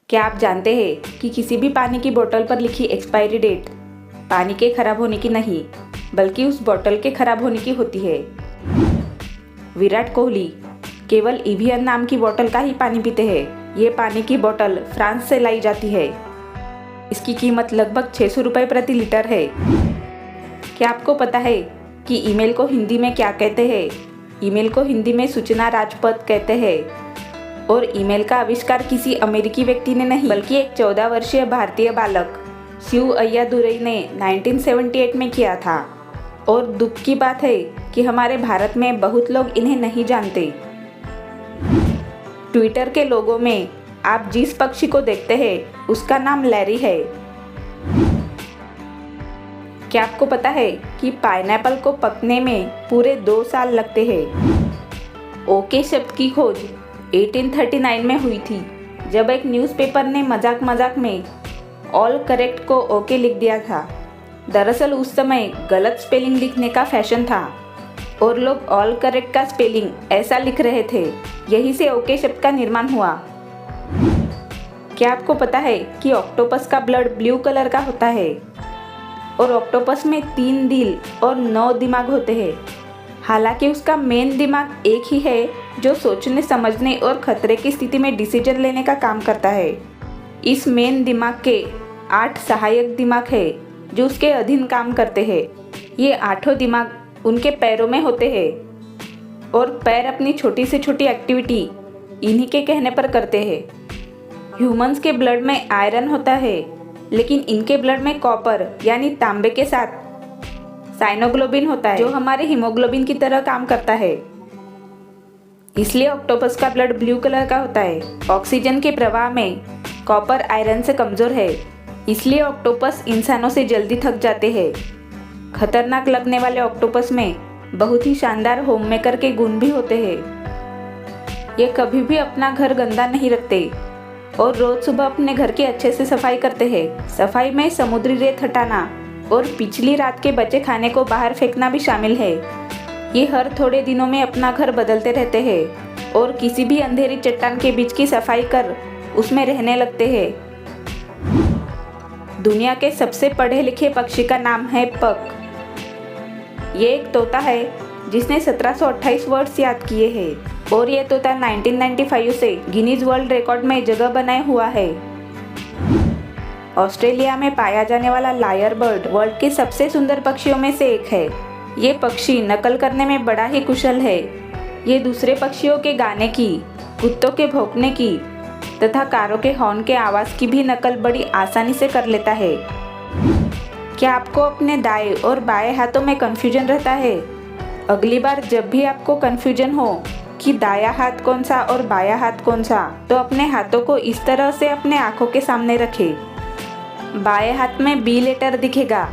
क्या आप जानते हैं कि किसी भी पानी की बोतल पर लिखी एक्सपायरी डेट पानी के खराब होने की नहीं बल्कि उस बोतल के खराब होने की होती है। विराट कोहली केवल इवियन नाम की बोतल का ही पानी पीते हैं। ये पानी की बोतल फ्रांस से लाई जाती है। इसकी कीमत लगभग 600 रुपये प्रति लीटर है। क्या आपको पता है कि ईमेल को हिंदी में क्या कहते हैं? ईमेल को हिंदी में सूचना राजपथ कहते हैं। और ईमेल का आविष्कार किसी अमेरिकी व्यक्ति ने नहीं बल्कि एक 14 वर्षीय भारतीय बालक शिव अय्यादुरई ने 1978 में किया था। और दुख की बात है कि हमारे भारत में बहुत लोग इन्हें नहीं जानते। ट्विटर के लोगों में आप जिस पक्षी को देखते हैं उसका नाम लैरी है। क्या आपको पता है कि पाइनएप्पल को पकने में पूरे 2 साल लगते हैं? ओके शब्द की खोज 1839 में हुई थी, जब एक न्यूज़पेपर ने मजाक में ऑल करेक्ट को ओके लिख दिया था। दरअसल उस समय गलत स्पेलिंग लिखने का फैशन था और लोग ऑल करेक्ट का स्पेलिंग ऐसा लिख रहे थे। यही से ओके शब्द का निर्माण हुआ। क्या आपको पता है कि ऑक्टोपस का ब्लड ब्लू कलर का होता है और ऑक्टोपस में 3 दिल और 9 दिमाग होते हैं। हालांकि उसका मेन दिमाग एक ही है जो सोचने समझने और खतरे की स्थिति में डिसीजन लेने का काम करता है। इस मेन दिमाग के 8 सहायक दिमाग है जो उसके अधीन काम करते हैं। ये 8 दिमाग उनके पैरों में होते हैं और पैर अपनी छोटी से छोटी एक्टिविटी इन्हीं के कहने पर करते हैं। ह्यूमंस के ब्लड में आयरन होता है, लेकिन इनके ब्लड में कॉपर यानी तांबे के साथ साइनोग्लोबिन होता है जो हमारे हीमोग्लोबिन की तरह काम करता है। इसलिए ऑक्टोपस का ब्लड ब्लू कलर का होता है। ऑक्सीजन के प्रवाह में कॉपर आयरन से कमज़ोर है, इसलिए ऑक्टोपस इंसानों से जल्दी थक जाते हैं। खतरनाक लगने वाले ऑक्टोपस में बहुत ही शानदार होममेकर के गुण भी होते हैं। ये कभी भी अपना घर गंदा नहीं रखते और रोज़ सुबह अपने घर की अच्छे से सफाई करते हैं। सफाई में समुद्री रेत हटाना और पिछली रात के बचे खाने को बाहर फेंकना भी शामिल है। ये हर थोड़े दिनों में अपना घर बदलते रहते हैं और किसी भी अंधेरी चट्टान के बीच की सफाई कर उसमें रहने लगते हैं। दुनिया के सबसे पढ़े लिखे पक्षी का नाम है पक। ये एक तोता है जिसने 1728 वर्ड्स याद किए हैं और ये तोता 1995 से गिनीज वर्ल्ड रिकॉर्ड में जगह बनाए हुआ है। ऑस्ट्रेलिया में पाया जाने वाला लायर बर्ड वर्ल्ड के सबसे सुंदर पक्षियों में से एक है। ये पक्षी नकल करने में बड़ा ही कुशल है। ये दूसरे पक्षियों के गाने की, कुत्तों के भौंकने की तथा कारों के हॉर्न के आवाज़ की भी नकल बड़ी आसानी से कर लेता है। क्या आपको अपने दाएं और बाएं हाथों में कन्फ्यूजन रहता है? अगली बार जब भी आपको कन्फ्यूजन हो कि दायां हाथ कौन सा और बायां हाथ कौन सा, तो अपने हाथों को इस तरह से अपने आँखों के सामने रखें। बाएं हाथ में बी लेटर दिखेगा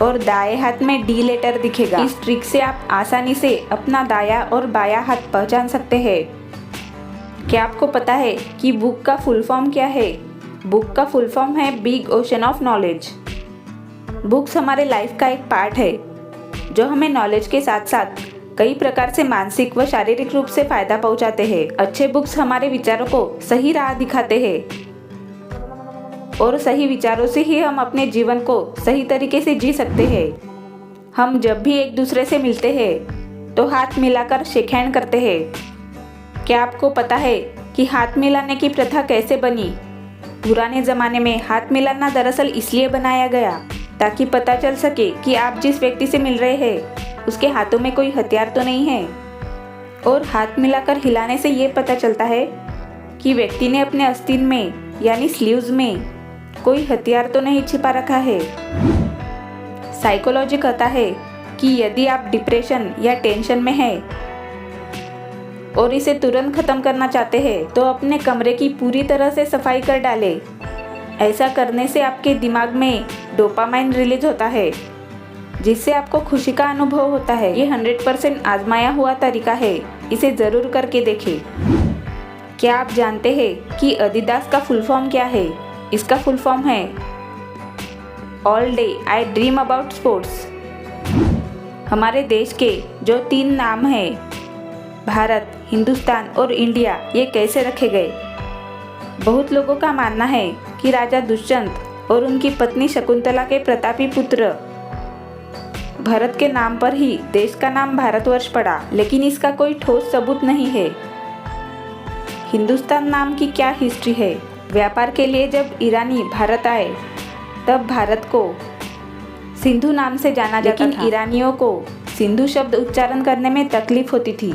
और दाएं हाथ में डी लेटर दिखेगा। इस ट्रिक से आप आसानी से अपना दायां और बायां हाथ पहचान सकते हैं। क्या आपको पता है कि बुक का फुल फॉर्म क्या है? बुक का फुल फॉर्म है big ocean of knowledge. Books हमारे लाइफ का एक पार्ट है जो हमें नॉलेज के साथ साथ कई प्रकार से मानसिक व शारीरिक रूप से फायदा पहुंचाते हैं। अच्छे बुक्स हमारे विचारों को सही राह दिखाते हैं और सही विचारों से ही हम अपने जीवन को सही तरीके से जी सकते हैं। हम जब भी एक दूसरे से मिलते हैं तो हाथ मिलाकर शेक हैंड करते हैं। क्या आपको पता है कि हाथ मिलाने की प्रथा कैसे बनी? पुराने ज़माने में हाथ मिलाना दरअसल इसलिए बनाया गया ताकि पता चल सके कि आप जिस व्यक्ति से मिल रहे हैं उसके हाथों में कोई हथियार तो नहीं है। और हाथ मिलाकर हिलाने से ये पता चलता है कि व्यक्ति ने अपने आस्तीन में यानी स्लीव्स में कोई हथियार तो नहीं छिपा रखा है। साइकोलॉजी कहता है कि यदि आप डिप्रेशन या टेंशन में हैं और इसे तुरंत ख़त्म करना चाहते हैं तो अपने कमरे की पूरी तरह से सफाई कर डालें। ऐसा करने से आपके दिमाग में डोपामाइन रिलीज होता है जिससे आपको खुशी का अनुभव होता है। ये 100% आजमाया हुआ तरीका है, इसे ज़रूर करके देखें। क्या आप जानते हैं कि एडिडास का फुल फॉर्म क्या है? इसका फुल फॉर्म है all day I dream about sports. हमारे देश के जो 3 नाम हैं भारत, हिंदुस्तान और इंडिया, ये कैसे रखे गए? बहुत लोगों का मानना है कि राजा दुष्यंत और उनकी पत्नी शकुंतला के प्रतापी पुत्र भरत के नाम पर ही देश का नाम भारतवर्ष पड़ा, लेकिन इसका कोई ठोस सबूत नहीं है। हिंदुस्तान नाम की क्या हिस्ट्री है? व्यापार के लिए जब ईरानी भारत आए तब भारत को सिंधु नाम से जाना जाता था, लेकिन ईरानियों को सिंधु शब्द उच्चारण करने में तकलीफ होती थी।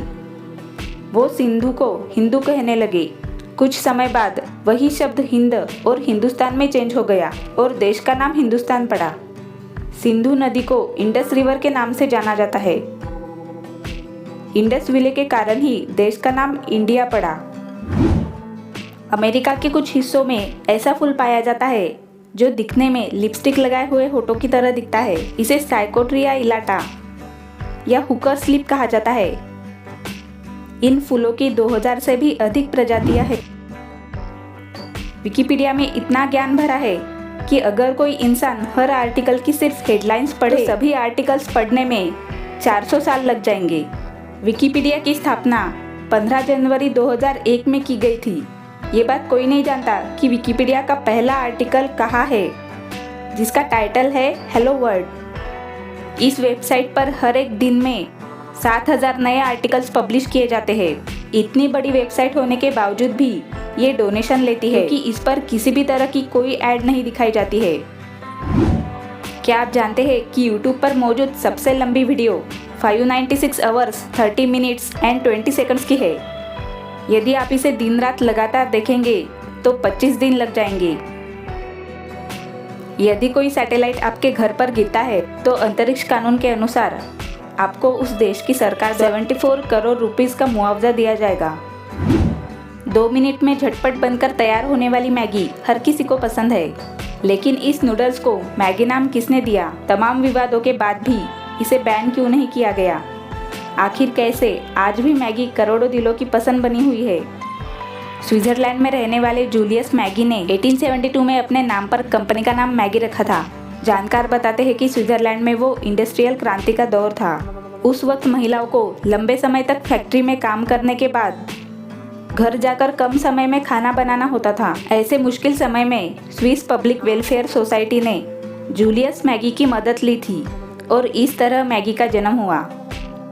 वो सिंधु को हिंदू कहने लगे। कुछ समय बाद वही शब्द हिंद और हिंदुस्तान में चेंज हो गया और देश का नाम हिंदुस्तान पड़ा। सिंधु नदी को इंडस रिवर के नाम से जाना जाता है। इंडस विले के कारण ही देश का नाम इंडिया पड़ा। अमेरिका के कुछ हिस्सों में ऐसा फूल पाया जाता है जो दिखने में लिपस्टिक लगाए हुए होठों की तरह दिखता है। इसे साइकोट्रिया इलाटा या हुकर स्लिप कहा जाता है। इन फूलों की 2000 से भी अधिक प्रजातियां हैं। विकिपीडिया में इतना ज्ञान भरा है कि अगर कोई इंसान हर आर्टिकल की सिर्फ हेडलाइंस पढ़े तो सभी आर्टिकल्स पढ़ने में 400 साल लग जाएंगे। विकिपीडिया की स्थापना 15 जनवरी 2001 में की गई थी। ये बात कोई नहीं जानता कि विकिपीडिया का पहला आर्टिकल कहाँ है, जिसका टाइटल है हेलो वर्ल्ड। इस वेबसाइट पर हर एक दिन में 7000 नए आर्टिकल्स पब्लिश किए जाते हैं। इतनी बड़ी वेबसाइट होने के बावजूद भी ये डोनेशन लेती है क्योंकि इस पर किसी भी तरह की कोई ऐड नहीं दिखाई जाती है। क्या आप जानते हैं कि YouTube पर मौजूद सबसे लंबी video 596 hours 30 minutes and 20 seconds की है। यदि आप इसे दिन रात लगातार देखेंगे तो 25 दिन लग जाएंगे। यदि कोई सैटेलाइट आपके घर पर गिरता है तो अंतरिक्ष कानून के अनुसार आपको उस देश की सरकार 74 करोड़ रुपीस का मुआवजा दिया जाएगा। 2 मिनट में झटपट बनकर तैयार होने वाली मैगी हर किसी को पसंद है, लेकिन इस नूडल्स को मैगी नाम किसने दिया? तमाम विवादों के बाद भी इसे बैन क्यों नहीं किया गया? आखिर कैसे आज भी मैगी करोड़ों दिलों की पसंद बनी हुई है? स्विट्जरलैंड में रहने वाले जूलियस मैगी ने 1872 में अपने नाम पर कंपनी का नाम मैगी रखा था। जानकार बताते हैं कि स्विट्जरलैंड में वो इंडस्ट्रियल क्रांति का दौर था। उस वक्त महिलाओं को लंबे समय तक फैक्ट्री में काम करने के बाद घर जाकर कम समय में खाना बनाना होता था। ऐसे मुश्किल समय में स्विस पब्लिक वेलफेयर सोसाइटी ने जूलियस मैगी की मदद ली थी और इस तरह मैगी का जन्म हुआ।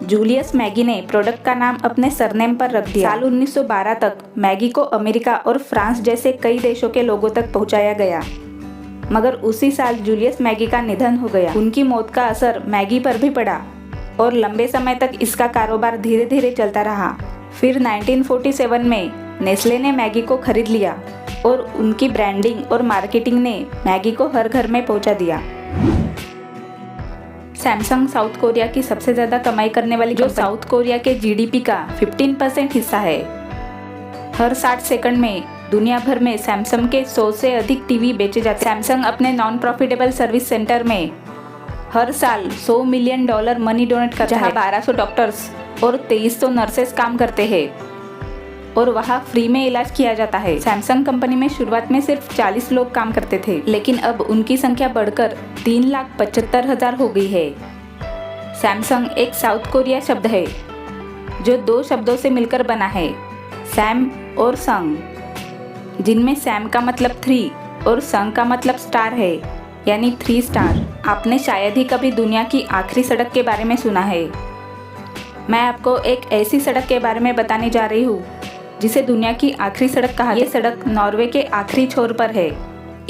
जूलियस मैगी ने प्रोडक्ट का नाम अपने सरनेम पर रख दिया। साल 1912 तक मैगी को अमेरिका और फ्रांस जैसे कई देशों के लोगों तक पहुंचाया गया, मगर उसी साल जूलियस मैगी का निधन हो गया। उनकी मौत का असर मैगी पर भी पड़ा और लंबे समय तक इसका कारोबार धीरे धीरे चलता रहा। फिर 1947 में नेस्ले ने मैगी को खरीद लिया और उनकी ब्रांडिंग और मार्केटिंग ने मैगी को हर घर में पहुंचा दिया। सैमसंग साउथ कोरिया की सबसे ज़्यादा कमाई करने वाली जो साउथ कोरिया के जीडीपी का 15% हिस्सा है। हर 60 सेकंड में दुनिया भर में सैमसंग के 100 से अधिक टीवी बेचे जाते हैं। सैमसंग अपने नॉन प्रॉफिटेबल सर्विस सेंटर में हर साल $100 मिलियन मनी डोनेट करता है। 1200 डॉक्टर्स और 2300 नर्सेस काम करते हैं और वहाँ फ्री में इलाज किया जाता है। सैमसंग कंपनी में शुरुआत में सिर्फ 40 लोग काम करते थे, लेकिन अब उनकी संख्या बढ़कर 3,75,000 हो गई है। सैमसंग एक साउथ कोरिया शब्द है जो 2 शब्दों से मिलकर बना है, सैम और संग, जिनमें सैम का मतलब 3 और संग का मतलब स्टार है, यानी 3 स्टार। आपने शायद ही कभी दुनिया की आखिरी सड़क के बारे में सुना है। मैं आपको एक ऐसी सड़क के बारे में बताने जा रही हूँ जिसे दुनिया की आखिरी सड़क कहा। ये सड़क नॉर्वे के आखिरी छोर पर है।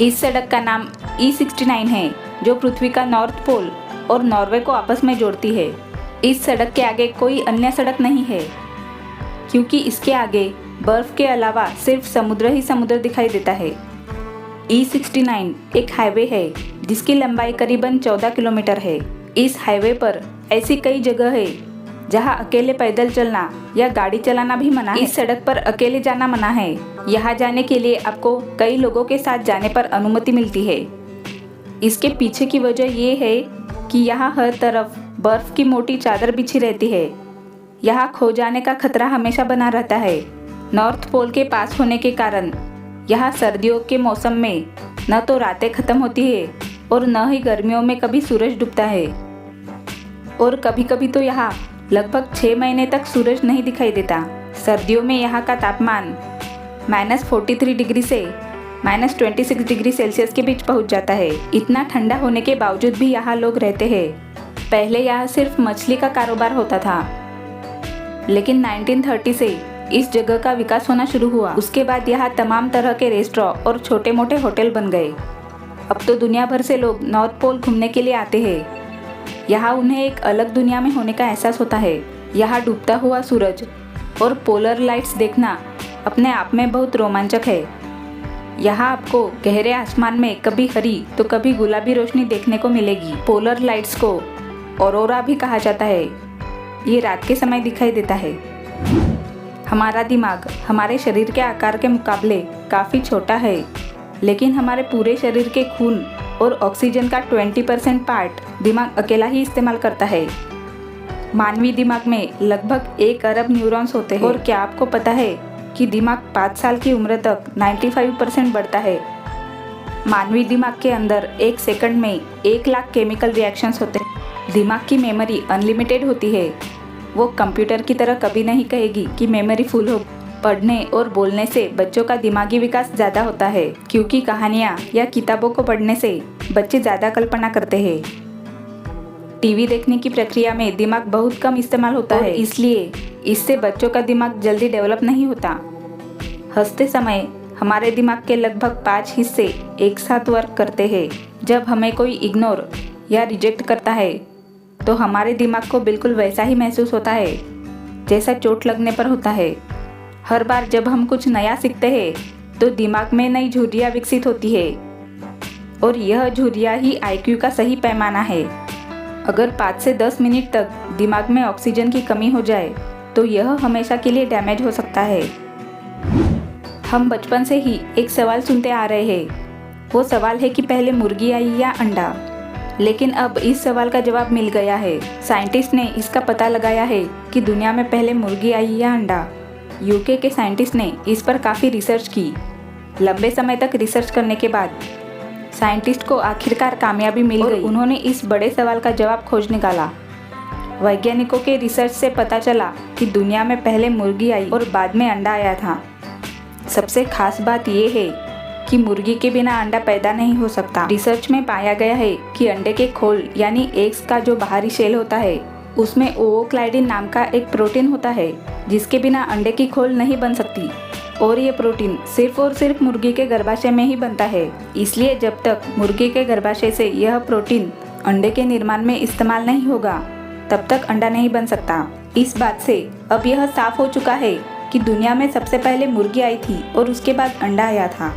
इस सड़क का नाम E69 है, जो पृथ्वी का नॉर्थ पोल और नॉर्वे को आपस में जोड़ती है। इस सड़क के आगे कोई अन्य सड़क नहीं है, क्योंकि इसके आगे बर्फ के अलावा सिर्फ समुद्र ही समुद्र दिखाई देता है। E69 एक हाईवे है जिसकी लंबाई करीबन 14 किलोमीटर है। इस हाईवे पर ऐसी कई जगह है जहां अकेले पैदल चलना या गाड़ी चलाना भी मना है। इस सड़क पर अकेले जाना मना है। यहाँ जाने के लिए आपको कई लोगों के साथ जाने पर अनुमति मिलती है। इसके पीछे की वजह ये है कि यहाँ हर तरफ बर्फ की मोटी चादर बिछी रहती है। यहाँ खो जाने का खतरा हमेशा बना रहता है। नॉर्थ पोल के पास होने के कारण यहाँ सर्दियों के मौसम में न तो रातें खत्म होती है और न ही गर्मियों में कभी सूरज डूबता है, और कभी कभी तो यहाँ लगभग 6 महीने तक सूरज नहीं दिखाई देता। सर्दियों में यहाँ का तापमान -43 डिग्री से -26 डिग्री सेल्सियस के बीच पहुंच जाता है। इतना ठंडा होने के बावजूद भी यहाँ लोग रहते हैं। पहले यहाँ सिर्फ मछली का कारोबार होता था, लेकिन 1930 से इस जगह का विकास होना शुरू हुआ। उसके बाद यहाँ तमाम तरह के रेस्टोरेंट और छोटे मोटे होटल बन गए। अब तो दुनिया भर से लोग नॉर्थ पोल घूमने के लिए आते हैं। यहाँ उन्हें एक अलग दुनिया में होने का एहसास होता है। यहाँ डूबता हुआ सूरज और पोलर लाइट्स देखना अपने आप में बहुत रोमांचक है। यहाँ आपको गहरे आसमान में कभी हरी तो कभी गुलाबी रोशनी देखने को मिलेगी। पोलर लाइट्स को ऑरोरा भी कहा जाता है। ये रात के समय दिखाई देता है। हमारा दिमाग हमारे शरीर के आकार के मुकाबले काफ़ी छोटा है, लेकिन हमारे पूरे शरीर के खून और ऑक्सीजन का 20% पार्ट दिमाग अकेला ही इस्तेमाल करता है। मानवीय दिमाग में लगभग 1 अरब न्यूरॉन्स होते हैं। और क्या आपको पता है कि दिमाग 5 साल की उम्र तक 95% बढ़ता है। मानवीय दिमाग के अंदर 1 सेकंड में 1 लाख केमिकल रिएक्शंस होते हैं। दिमाग की मेमोरी अनलिमिटेड होती है। वो कंप्यूटर की तरह कभी नहीं कहेगी कि मेमोरी फुल हो। पढ़ने और बोलने से बच्चों का दिमागी विकास ज़्यादा होता है, क्योंकि कहानियाँ या किताबों को पढ़ने से बच्चे ज़्यादा कल्पना करते हैं। टीवी देखने की प्रक्रिया में दिमाग बहुत कम इस्तेमाल होता है, इसलिए इससे बच्चों का दिमाग जल्दी डेवलप नहीं होता। हंसते समय हमारे दिमाग के लगभग 5 हिस्से एक साथ वर्क करते हैं। जब हमें कोई इग्नोर या रिजेक्ट करता है तो हमारे दिमाग को बिल्कुल वैसा ही महसूस होता है जैसा चोट लगने पर होता है। हर बार जब हम कुछ नया सीखते हैं तो दिमाग में नई झुर्रियाँ विकसित होती है, और यह झुर्रियाँ ही IQ का सही पैमाना है। अगर 5 से 10 मिनट तक दिमाग में ऑक्सीजन की कमी हो जाए तो यह हमेशा के लिए डैमेज हो सकता है। हम बचपन से ही एक सवाल सुनते आ रहे हैं। वो सवाल है कि पहले मुर्गी आई या अंडा। लेकिन अब इस सवाल का जवाब मिल गया है। साइंटिस्ट ने इसका पता लगाया है कि दुनिया में पहले मुर्गी आई या अंडा। UK के साइंटिस्ट ने इस पर काफ़ी रिसर्च की। लंबे समय तक रिसर्च करने के बाद साइंटिस्ट को आखिरकार कामयाबी मिल गई। उन्होंने इस बड़े सवाल का जवाब खोज निकाला। वैज्ञानिकों के रिसर्च से पता चला कि दुनिया में पहले मुर्गी आई और बाद में अंडा आया था। सबसे खास बात यह है कि मुर्गी के बिना अंडा पैदा नहीं हो सकता। रिसर्च में पाया गया है कि अंडे के खोल यानी एग्स का जो बाहरी शेल होता है उसमें ओवोक्लाइडिन नाम का एक प्रोटीन होता है, जिसके बिना अंडे की खोल नहीं बन सकती। और ये प्रोटीन सिर्फ और सिर्फ मुर्गी के गर्भाशय में ही बनता है। इसलिए जब तक मुर्गी के गर्भाशय से यह प्रोटीन अंडे के निर्माण में इस्तेमाल नहीं होगा तब तक अंडा नहीं बन सकता। इस बात से अब यह साफ हो चुका है कि दुनिया में सबसे पहले मुर्गी आई थी और उसके बाद अंडा आया था।